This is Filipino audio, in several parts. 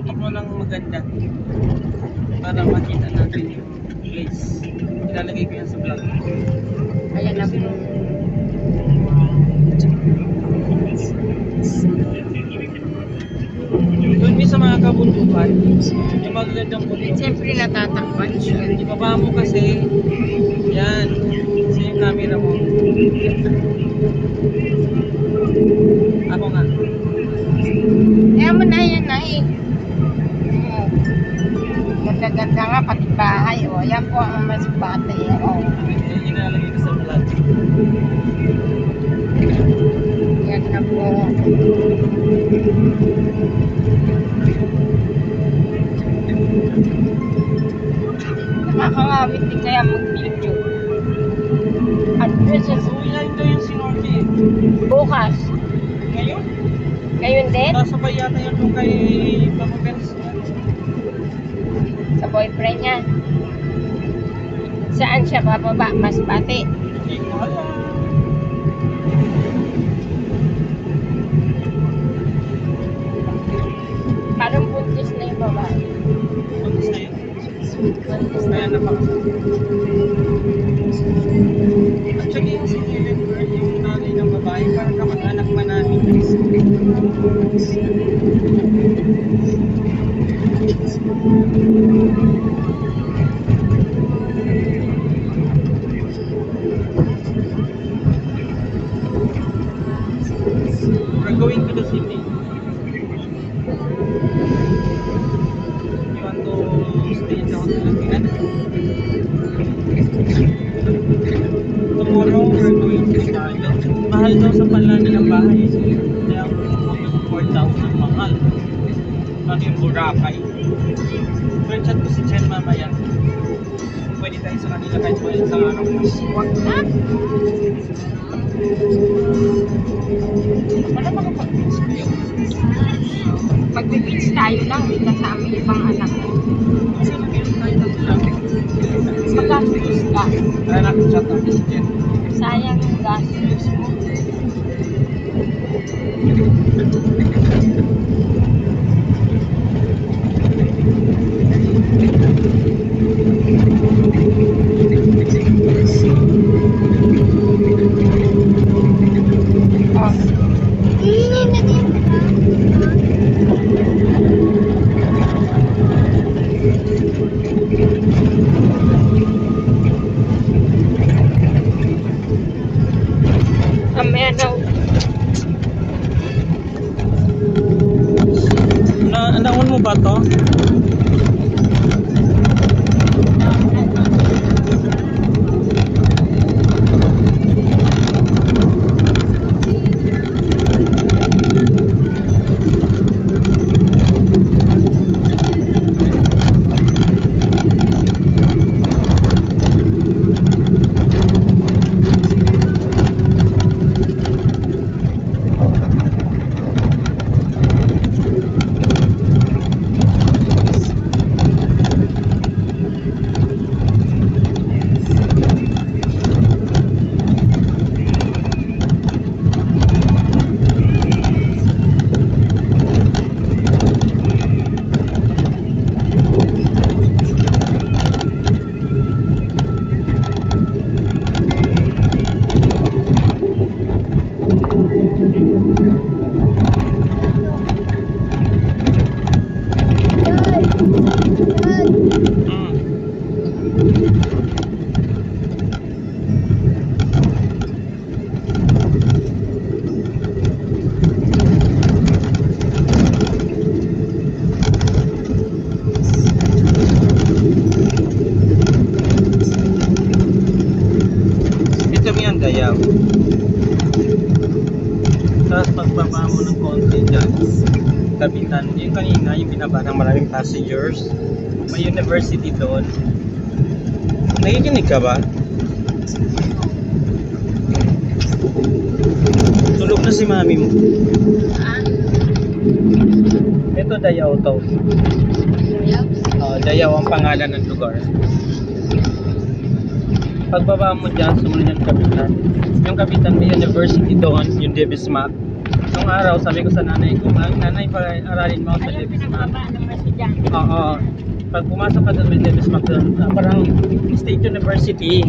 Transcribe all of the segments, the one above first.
tutok mo ng maganda para makita natin yung place. Ilalagay ko yan sa vlog. Ayan na po. Doon may sa mga kabundukan, yung magagandang bundok. Siyempre natatakpan siya. Ibaba mo kasi, yan, sa yung camera mo. Ako nga. Kaya mo na yan na eh. Ganda-ganda nga pati bahay. O, yan po ang mas bate. O. Yung inalalagay ko sa vlog. Yan na po. Nakakangawit din kaya mag-video. Addresses. So, yan daw yung sinorte. Bukas. Ngayon? Ngayon din? Kasabay yata yun doon kay Papa Pers. Sa boyfriend niya. Saan siya bababa? Mas bate. Hindi ko alam. Parang buntis na yung babae. Buntis na yun. Kaya napakasal. Actually, yung si Helen Bird, yung nanay ng babae, parang kamag-anak pa namin. We're going to the city. You want to stay in the hotel again? Tomorrow, we're going to Tayo. Mahal daw sa panlani ng bahay. Kaya ang 4,000 mahal. Ano yung Boracay? Pero chat ko si Chen mamaya. Pwede tayo sa kanila kahit mga isang araw. Huwag na. Wala makapag-beach kayo. Mag-beach tayo lang. Hindi kasama yung ibang anak ko. Kasi nag-inom tayo tatlo lang. Mag-gastos ka. Kaya nakichat natin si Chen. Sayang yung gastos mo. Mamaya daw. Naon mo ba to? Dayaw. Tapos pagbaba mo ng konti dyan, kapitan, yung kanina, yung binaba ng maraming passengers, may university doon. Nakikinig ka ba? Tulog na si mami mo. Ito Dayaw to. Dayaw ang pangalan ng lugar. Pagbaba mo dyan, sumunod yung kapitan. Yung kapitan may university doon, yung Davis Map. Nung araw, sabi ko sa nanay ko, nanay, para aralin mo ako sa Ayun, Davis Mac. pinakababa ng estudyante. Oo. Pag pumasok ka doon, may Davis Mac doon. Parang State University.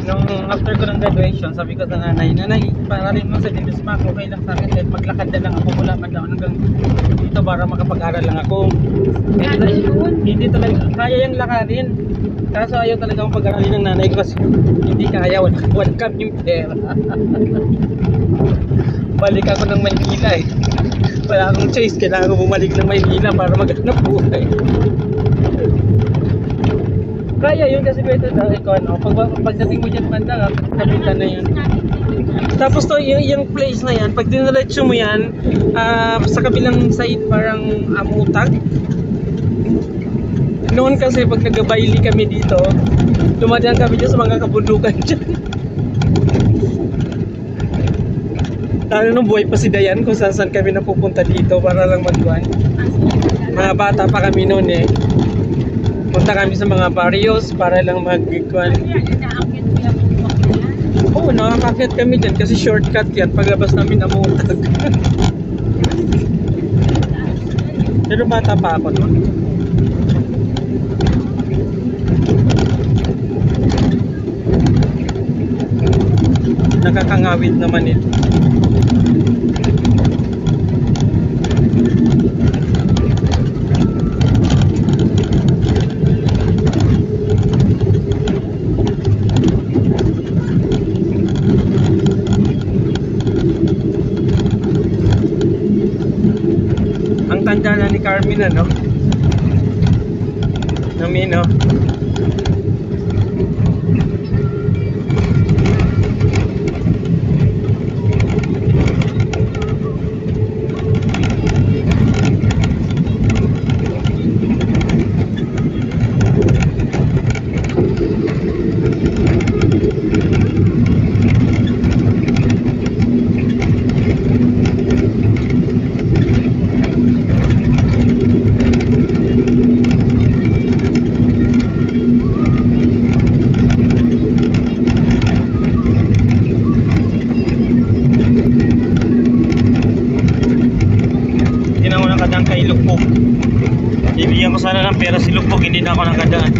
Nung after ko ng graduation, sabi ko sa nanay, nanay, aralin mo sa Davis Mac. Okay lang sa akin, kahit maglakad na lang ako mula man doon hanggang dito para makapag-aral lang ako. Hindi talaga, kaya yung lakarin. Kaso ayaw talaga akong pag-aralin ng nanay ko kasi hindi kaya, wala kaming pera. Balik ako ng Maynila eh. Wala akong choice, kailangan ko bumalik ng Maynila para maghanap buhay. Kaya yun kasi pwede na ikaw ano, pagdating mo dyan banda, kapitan na yun. Tapos to, yung place na yan, pag diniretso mo yan, sa kabilang side parang amutag. Noon kasi pag nag-baili kami dito, dumadaan kami dyan sa mga kabundukan dyan. Lalo nung buhay pa si Dayan kung saan kami napupunta dito para lang magkuhan. Mga bata pa kami noon eh. Punta kami sa mga barrios para lang magkuhan. Oo, nakakakit kami dyan kasi shortcut yan paglabas namin amutag. Pero bata pa ako noon. Nakakangawit naman ito. Ang tanda na ni Carmen ano? Namin no? Kay Lukpok. Ibigyan ko sana ng pera si Lukpok, hindi na ako nakadaan.